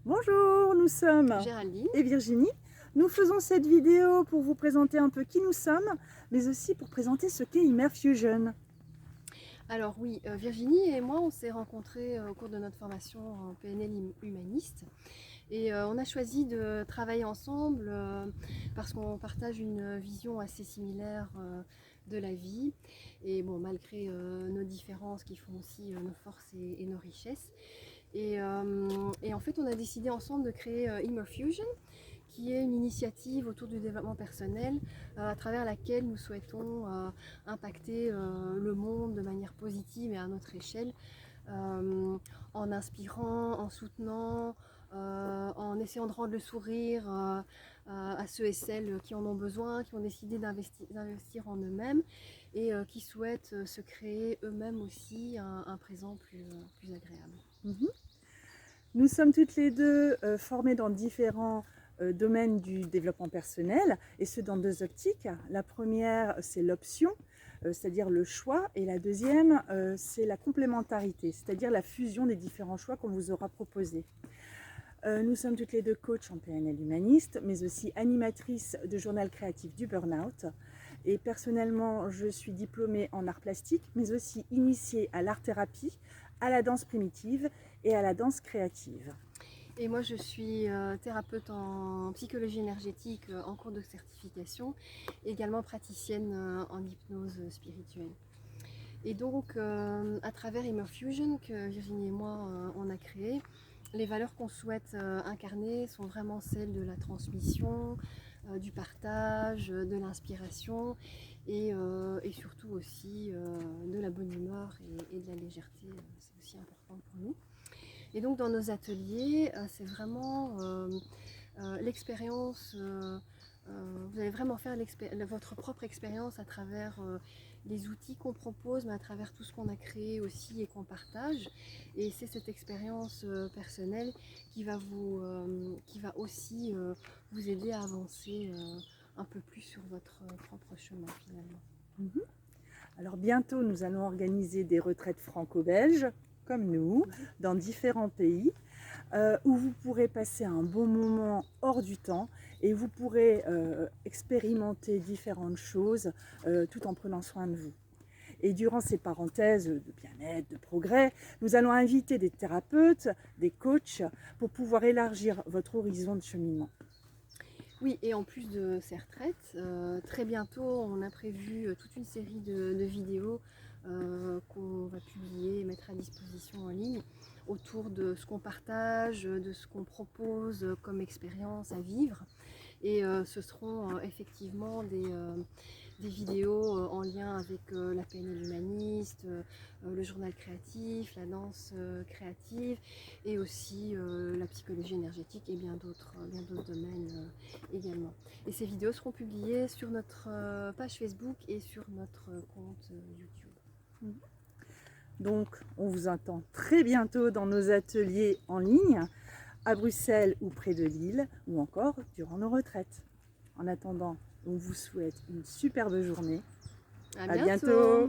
Bonjour, nous sommes Géraldine. et Virginie. Nous faisons cette vidéo pour vous présenter un peu qui nous sommes, mais aussi pour présenter ce qu'est Immerfusion. Alors oui, Virginie et moi, on s'est rencontrés au cours de notre formation en PNL humaniste. Et on a choisi de travailler ensemble parce qu'on partage une vision assez similaire de la vie. Et bon, malgré nos différences qui font aussi nos forces et nos richesses. Et en fait, on a décidé ensemble de créer Immerfusion, qui est une initiative autour du développement personnel à travers laquelle nous souhaitons impacter le monde de manière positive et à notre échelle, en inspirant, en soutenant, en essayant de rendre le sourire à ceux et celles qui en ont besoin, qui ont décidé d'investir en eux-mêmes et qui souhaitent se créer eux-mêmes aussi un présent plus agréable. Nous sommes toutes les deux formées dans différents domaines du développement personnel, et ce dans deux optiques. La première, c'est l'option, c'est-à-dire le choix, et la deuxième, c'est la complémentarité, c'est-à-dire la fusion des différents choix qu'on vous aura proposés. Nous sommes toutes les deux coachs en PNL humaniste, mais aussi animatrices de journal créatif du Burnout. Et personnellement, je suis diplômée en art plastique, mais aussi initiée à l'art-thérapie, à la danse primitive et à la danse créative. Et moi, je suis thérapeute en psychologie énergétique en cours de certification, et également praticienne en hypnose spirituelle. Et donc, à travers Immerfusion, que Virginie et moi, on a créé, les valeurs qu'on souhaite incarner sont vraiment celles de la transmission, du partage, de l'inspiration et surtout aussi de la bonne humeur et de la légèreté. C'est aussi important pour nous. Et donc dans nos ateliers, c'est vraiment l'expérience, vous allez vraiment faire votre propre expérience à travers les outils qu'on propose, mais à travers tout ce qu'on a créé aussi et qu'on partage. Et c'est cette expérience personnelle qui va aussi vous aider à avancer un peu plus sur votre propre chemin finalement. Alors bientôt, nous allons organiser des retraites franco-belges, comme nous, dans différents pays, où vous pourrez passer un bon moment hors du temps et vous pourrez expérimenter différentes choses tout en prenant soin de vous. Et durant ces parenthèses de bien-être, de progrès, nous allons inviter des thérapeutes, des coachs, pour pouvoir élargir votre horizon de cheminement. Oui, et en plus de ces retraites, très bientôt, on a prévu toute une série de vidéos qu'on va publier et mettre à disposition en ligne autour de ce qu'on partage, de ce qu'on propose comme expérience à vivre. Et ce seront effectivement des vidéos en lien avec la PNL humaniste, le journal créatif, la danse créative et aussi la psychologie énergétique et bien d'autres domaines également. Et ces vidéos seront publiées sur notre page Facebook et sur notre compte YouTube. Donc, on vous attend très bientôt dans nos ateliers en ligne, à Bruxelles ou près de Lille, ou encore durant nos retraites. En attendant, on vous souhaite une superbe journée. À bientôt.